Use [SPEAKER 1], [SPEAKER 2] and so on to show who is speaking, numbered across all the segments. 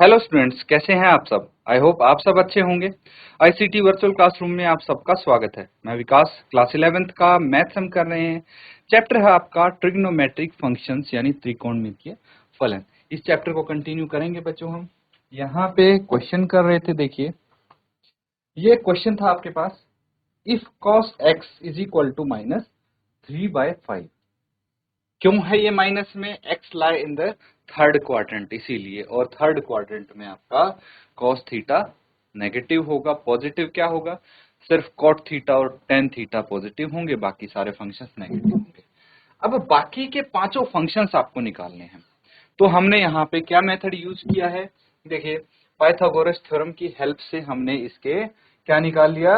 [SPEAKER 1] Hello students, कैसे हैं आप सब। आई होप आप सब अच्छे होंगे। आईसीटी वर्चुअल क्लासरूम में आप सबका स्वागत है। मैं विकास, क्लास 11th का मैथ्स हम कर रहे हैं। चैप्टर है आपका ट्रिग्नोमेट्रिक फंक्शंस यानी त्रिकोणमितीय फलन। इस चैप्टर को कंटिन्यू करेंगे बच्चों। हम यहाँ पे क्वेश्चन कर रहे थे। देखिए, ये क्वेश्चन था आपके पास, if cos x is equal to -3/5। क्यों है ये माइनस में? x lie in the third quadrant, इसीलिए। और थर्ड क्वाड्रेंट में आपका cos थीटा नेगेटिव होगा, पॉजिटिव क्या होगा? सिर्फ cot थीटा और tan थीटा पॉजिटिव होंगे, बाकी सारे फंक्शंस नेगेटिव होंगे। अब बाकी के पांचों फंक्शंस आपको निकालने हैं, तो हमने यहाँ पे क्या मेथड यूज किया है? देखिए, पाइथागोरस थ्योरम की हेल्प से हमने इसके क्या निकाल लिया,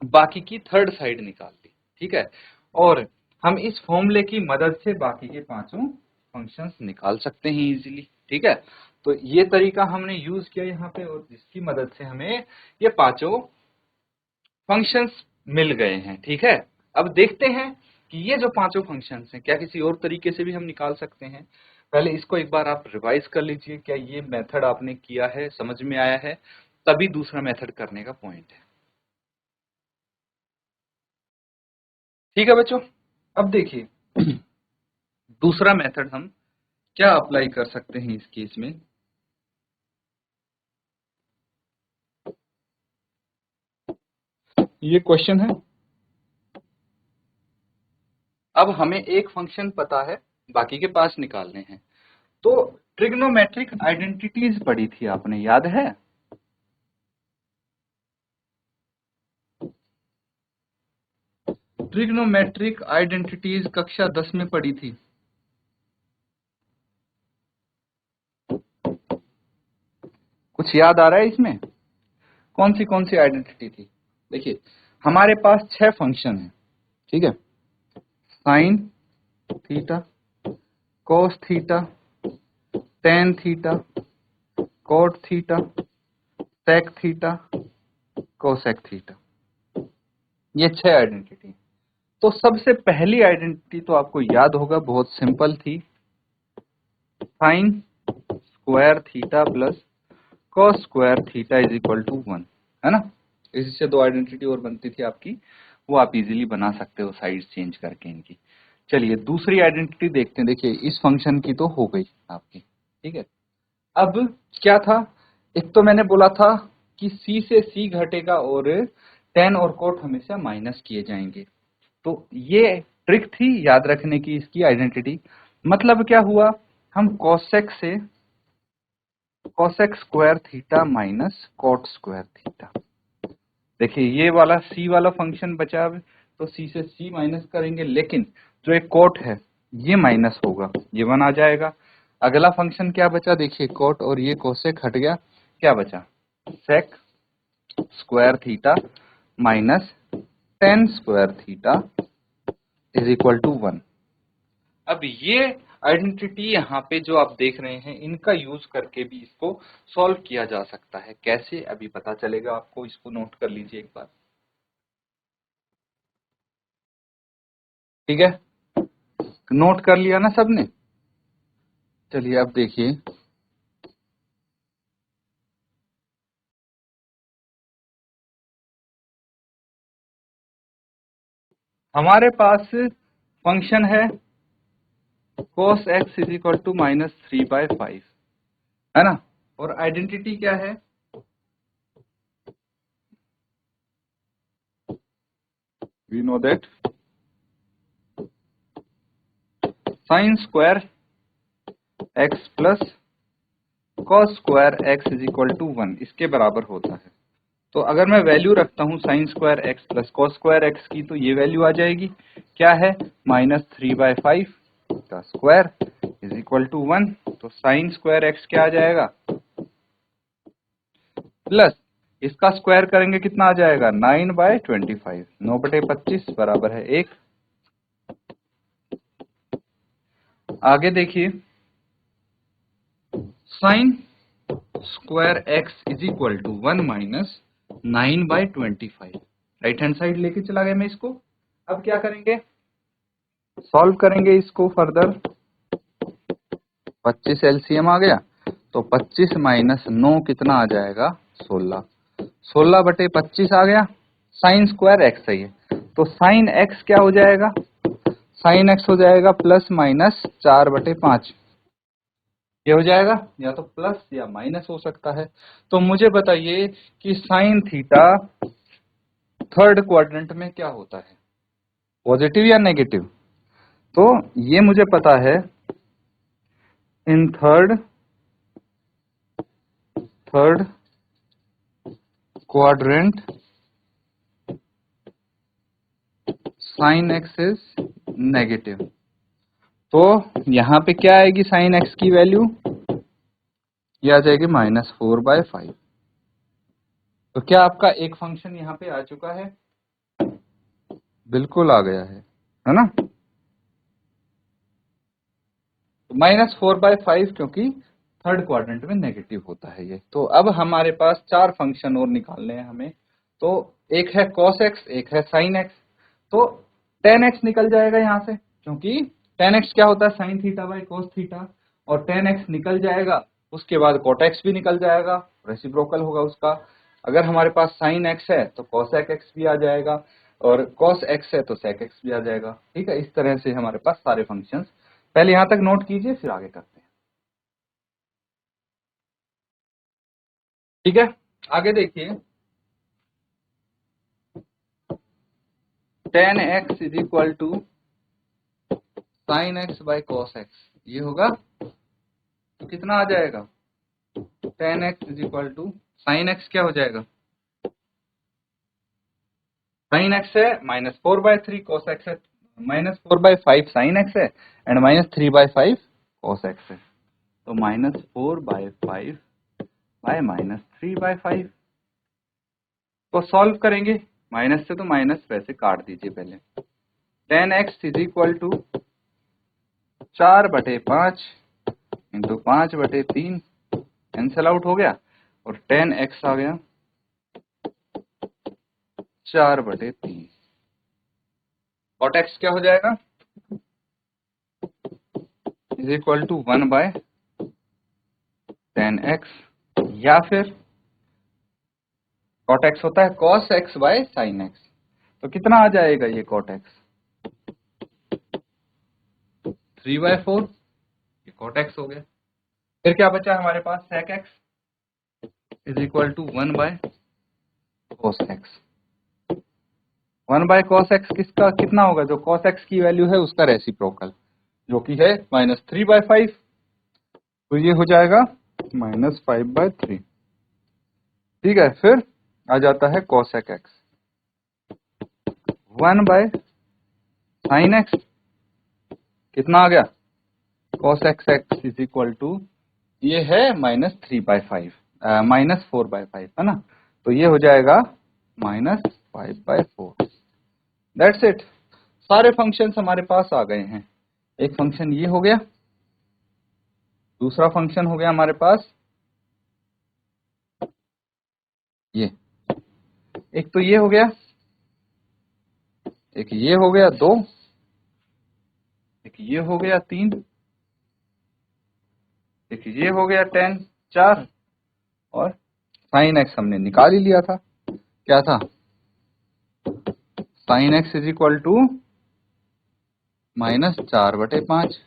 [SPEAKER 1] बाकी की थर्ड साइड निकाल ली। ठीक है, और हम इस फॉर्मूले की मदद से बाकी के पांचों फंक्शंस निकाल सकते हैं इजीली। ठीक है, तो ये तरीका हमने यूज किया यहाँ पे, और जिसकी मदद से हमें ये पांचों फंक्शंस मिल गए हैं। ठीक है, अब देखते हैं कि ये जो पांचों फंक्शंस हैं, क्या किसी और तरीके से भी हम निकाल सकते हैं। पहले इसको एक बार आप रिवाइज कर लीजिए, क्या ये मेथड आपने किया है, समझ में आया है, तभी दूसरा मेथड करने का पॉइंट है। ठीक है बच्चों, अब देखिए दूसरा मेथड हम क्या अप्लाई कर सकते हैं इस केस में। ये क्वेश्चन है, अब हमें एक फंक्शन पता है, बाकी के पास निकालने हैं। तो ट्रिग्नोमेट्रिक आइडेंटिटीज पढ़ी थी आपने, याद है? ट्रिग्नोमेट्रिक आइडेंटिटीज कक्षा 10 में पढ़ी थी। कुछ याद आ रहा है इसमें? कौन सी आइडेंटिटी थी? देखिए, हमारे पास 6 फंक्शन है। ठीक है, sine theta, cos theta, tan theta, cot theta, sec theta, cosec theta, ये 6 आइडेंटिटी। तो सबसे पहली आइडेंटिटी तो आपको याद होगा, बहुत सिंपल थी, sine square theta plus cos square theta is equal to 1, है ना। इससे दो आइडेंटिटी और बनती थी आपकी, वो आप इजीली बना सकते हो साइड चेंज करके इनकी। चलिए दूसरी आइडेंटिटी देखते हैं। देखिए, इस फंक्शन की तो हो गई आपकी। ठीक है, अब क्या था, एक तो मैंने बोला था कि c से c घटेगा और tan और cot हमेशा माइनस किए जाएंगे। तो ये ट्रिक थी याद रखने की इसकी आइडेंटिटी। मतलब क्या हुआ, हम cosec से cosec square theta minus cot square theta. देखिए, ये वाला c वाला फंक्शन बचा, अब तो c से c माइनस करेंगे, लेकिन जो एक cot है ये माइनस होगा, ये 1 आ जाएगा। अगला फंक्शन क्या बचा, देखिए cot और ये cosec हट गया, क्या बचा, sec square theta minus tan square theta is equal to 1। अब ये आइडेंटिटी यहाँ पे जो आप देख रहे हैं, इनका यूज करके भी इसको सॉल्व किया जा सकता है। कैसे, अभी पता चलेगा आपको, इसको नोट कर लीजिए एक बार। ठीक है, नोट कर लिया ना सबने? चलिए अब देखिए, हमारे पास फंक्शन है cos x is equal to -3/5, है ना। और आइडेंटिटी क्या है, we know that sine square x plus cos square x is equal to 1, इसके बराबर होता है। तो अगर मैं वैल्यू रखता हूँ sign square x plus cos square x की, तो ये वैल्यू आ जाएगी, क्या है, -3/5 का स्क्वायर इज इक्वल टू 1। तो साइन स्क्वायर एक्स क्या आ जाएगा, प्लस इसका स्क्वायर करेंगे कितना आ जाएगा, 9/25, 9/25 बराबर है 1। आगे देखिए, sine square x is equal to 1 minus 9/25, right hand side लेके चला गया मैं इसको। अब क्या करेंगे, सॉल्व करेंगे इसको फर्दर। 25 एलसीएम आ गया, तो 25 माइनस 9 कितना आ जाएगा 16। 16/25 आ गया। साइन स्क्वायर एक्स है ये, तो साइन एक्स क्या हो जाएगा, साइन एक्स हो जाएगा प्लस माइनस 4/5। ये हो जाएगा, या तो प्लस या माइनस हो सकता है। तो मुझे बताइए कि साइन थीटा थर्ड क्वाड्रेंट में क्या होता है, पॉजिटिव या नेगेटिव। तो ये मुझे पता है, इन third quadrant sign x is negative. तो यहां पे क्या आएगी साइन एक्स की वैल्यू, ये आ जाएगी -4/5। तो क्या आपका एक फंक्शन यहाँ पे आ चुका है, बिल्कुल आ गया है ना। तो -4/5 क्योंकि थर्ड क्वाड्रेंट में नेगेटिव होता है ये। तो अब हमारे पास 4 फंक्शन और निकालने हैं हमें। तो एक है cos x, एक है sin x। तो tan x निकल जाएगा यहाँ से, क्योंकि tan x क्या होता है sin theta by cos theta, और tan x निकल जाएगा, उसके बाद cot x भी निकल जाएगा, रेसिप्रोकल होगा उसका। अगर हमारे पास sin x है तो cosec x भी आ जाएगा, और cos x है तो sec x भी आ जाएगा। ठीक है, इस तरह से हमारे पास सारे फंक्शंस। पहले यहां तक नोट कीजिए, फिर आगे करते हैं। ठीक है, आगे देखिए, tan x is equal to sin x by cos x, ये होगा। तो कितना आ जाएगा, tan x is equal to sin x क्या हो जाएगा, sin x है -4/3, cos x है -4/5 sin x है, एंड -3/5 cos x है। तो -4/5 बाय -3/5 को सॉल्व करेंगे। माइनस से तो माइनस वैसे काट दीजिए पहले। tan x is equal to 4/5 into 5/3 cancel out हो गया, और tan x आ गया 4/3। cot x क्या हो जाएगा, is equal to 1/tan x, या फिर cot x होता है cos x by sin x। तो कितना आ जाएगा ये cot x, 3/4, ये cot x हो गया। फिर क्या बचा हमारे पास, sec x is equal to 1/cos x। 1/cos x किसका कितना होगा, जो cos x की वैल्यू है उसका रेसिप्रोकल, जो कि है -3/5। तो ये हो जाएगा -5/3। ठीक है, फिर आ जाता है cosec x, 1/sin x कितना आ गया, cosec x is equal to, ये है -3/5 -4/5 है ना, तो ये हो जाएगा -5/4। दैट्स इट, सारे फंक्शंस हमारे पास आ गए हैं। एक फंक्शन ये हो गया, दूसरा फंक्शन हो गया हमारे पास ये, एक तो ये हो गया, एक ये हो गया 2, एक ये हो गया 3, एक ये हो गया 10 4, और साइन एक्स हमने निकाल ही लिया था, क्या था, sine x is equal to -4/5।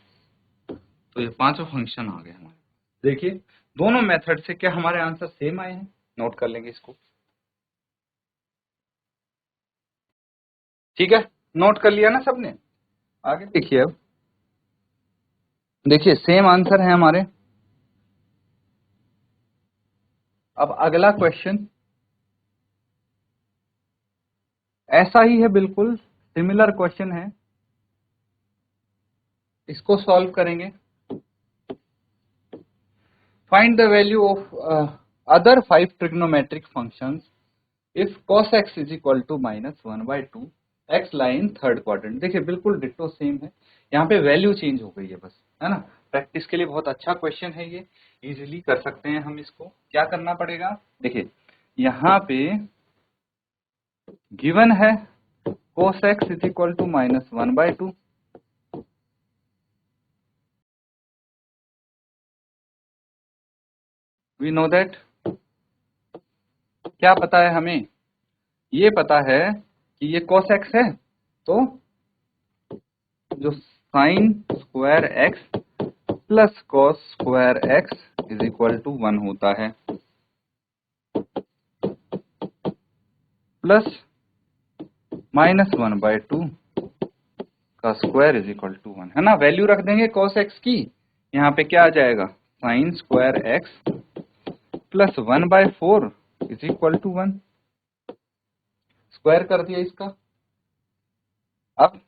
[SPEAKER 1] तो ये पांचों फंक्शन आ गए हमारे। देखिए दोनों मेथड से क्या हमारे आंसर सेम आए हैं, नोट कर लेंगे इसको। ठीक है, नोट कर लिया ना सबने। आगे देखिए, अब देखिए सेम आंसर है हमारे। अब अगला क्वेश्चन ऐसा ही है, बिल्कुल सिमिलर क्वेश्चन है, इसको सॉल्व करेंगे। Find the value of other 5 trigonometric functions if cos x is equal to -1/2 x line third quadrant. देखिए बिल्कुल डिट्टो सेम है, यहाँ पे वैल्यू चेंज हो गई है बस, है ना। प्रैक्टिस के लिए बहुत अच्छा क्वेश्चन है ये, इजीली कर सकते हैं हम इसको। क्या करना पड़ेगा, देखिए यहाँ पे गिवन है cos x is equal to -1/2, we know that, क्या पता है हमें, ये पता है कि ये cos x है, तो जो sine square x plus cos square x is equal to 1 होता है, प्लस -1/2 का स्क्वायर इज इक्वल टू 1, है ना। वैल्यू रख देंगे cos x की, यहाँ पे क्या आ जाएगा, sine square x plus 1/4 is equal to 1, square कर दिया इसका। अब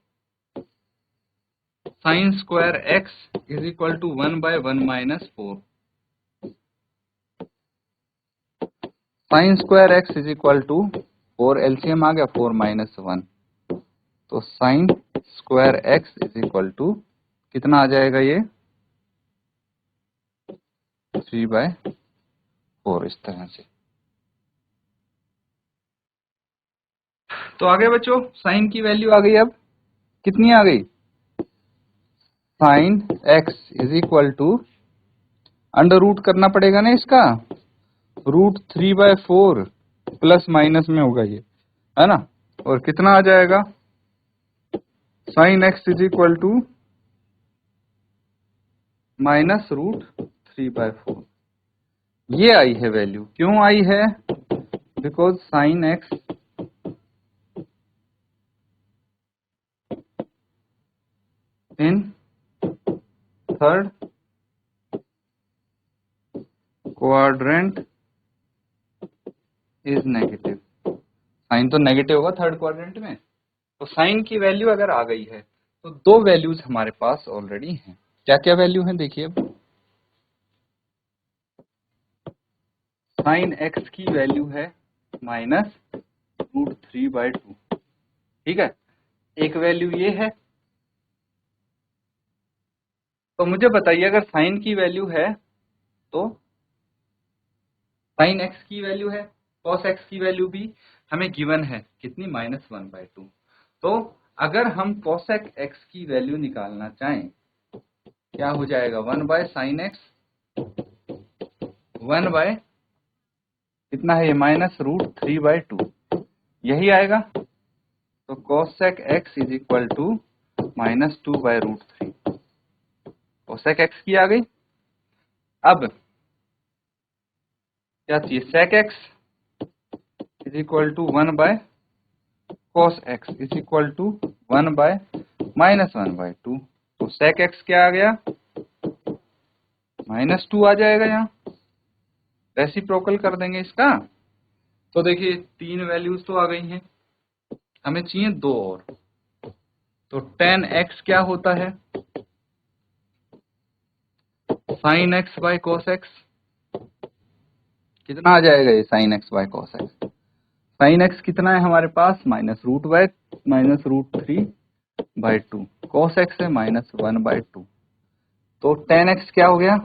[SPEAKER 1] sine square x is equal to 1/1 - 4, sine square x is equal to 4, LCM आ गया 4 - 1, तो sine square x is equal to कितना आ जाएगा, ये 3/4, इस तरह से। तो आगे बच्चों साइन की वैल्यू आ गई, अब कितनी आ गई, sine x is equal to under root करना पड़ेगा ना इसका, √3/4 प्लस माइनस में होगा ये, है ना, और कितना आ जाएगा, sine x is equal to -√3/4, ये आई है वैल्यू। क्यों आई है, because sine x in third quadrant is negative, sine तो नेगेटिव होगा थर्ड क्वाड्रेंट में, तो साइन की वैल्यू अगर आ गई है तो दो वैल्यूज हमारे पास ऑलरेडी हैं। क्या क्या वैल्यू है देखिए, अब साइन x की वैल्यू है -√3/2, ठीक है, एक वैल्यू ये है। तो मुझे बताइए अगर साइन की वैल्यू है तो साइन x की वैल्यू है, cos x की वैल्यू भी हमें गिवन है कितनी, -1/2। तो अगर हम cosec x की वैल्यू निकालना चाहें, क्या हो जाएगा, 1/sin x, 1 कितना है ये, -√3/2, यही आएगा। तो cosec x is equal to -2/√3, cosec x की आ गई। अब क्या चाहिए, sec x is equal to 1/cos x is equal to 1/-1/2, तो sec x क्या आ गया, -2 आ जाएगा, यहाँ रेसिप्रोकल कर देंगे इसका। तो देखिए तीन वैल्यूज तो आ गई हैं, हमें चाहिए दो और, तो tan x क्या होता है, sin x by cos x, कितना आ जाएगा ये sin x by cos x, sin x कितना है हमारे पास, -√3/2, cos x है -1/2, तो tan x क्या हो गया,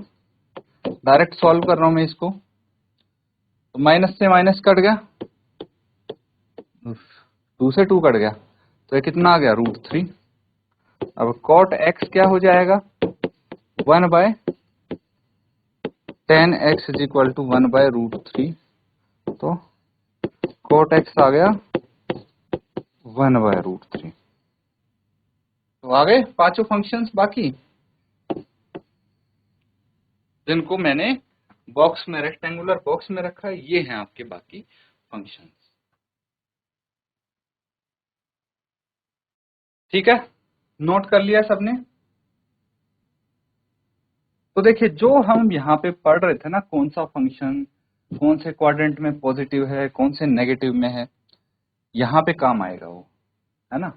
[SPEAKER 1] डायरेक्ट सॉल्व कर रहा हूं मैं इसको, तो माइनस से माइनस कट गया, 2 से 2 कट गया, तो ये कितना आ गया, √3। अब cot x क्या हो जाएगा, 1/tan x is equal to 1/√3, तो cot x आ गया 1/√3। तो आ गए पांचों फंक्शंस, बाकी जिनको मैंने बॉक्स में, रेक्टेंगुलर बॉक्स में रखा है, ये हैं आपके बाकी फंक्शंस, ठीक है, नोट कर लिया सबने। तो देखिए जो हम यहाँ पे पढ़ रहे थे ना, कौन सा फंक्शन कौन से क्वाड्रेंट में पॉजिटिव है, कौन से नेगेटिव में है, यहाँ पे काम आएगा वो, है ना।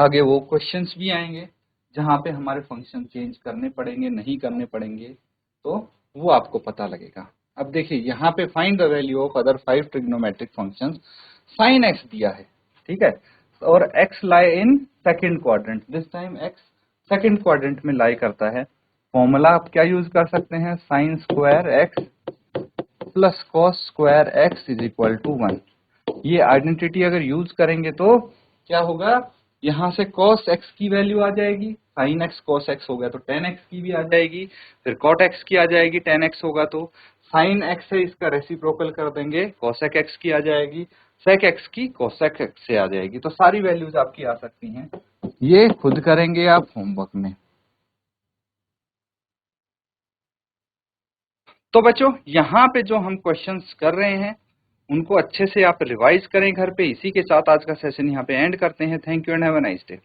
[SPEAKER 1] आगे वो क्वेश्चंस भी आएंगे जहाँ पे हमारे फंक्शन चेंज करने पड़ेंगे, नहीं करने पड़ेंगे, तो वो आपको पता लगेगा। अब देखिए यहाँ पे find the value of other 5 trigonometric functions, sine x दिया है, ठीक है, और x lie in second quadrant, this time x second quadrant में लाई करता है। फॉर्मूला आप क्या यूज कर सकते हैं, sine square x plus cos square x is equal to 1, ये आइडेंटिटी अगर यूज करेंगे तो क्या होगा, यहां से cos x की वैल्यू आ जाएगी, साइन एक्स cos x हो गया तो tan x की भी आ जाएगी, फिर cot x की आ जाएगी, tan x होगा तो साइन x है इसका रेसिप्रोकल कर देंगे, cosec x की आ जाएगी, sec x की cosec x से आ जाएगी। तो सारी वैल्यूज आपकी आ सकती हैं, ये खुद करेंगे आप होमवर्क में। तो बच्चों यहाँ पे जो हम क्वेश्चंस कर रहे हैं उनको अच्छे से आप रिवाइज करें घर पे। इसी के साथ आज का सेशन यहाँ पे एंड करते हैं। Thank you and have a nice day.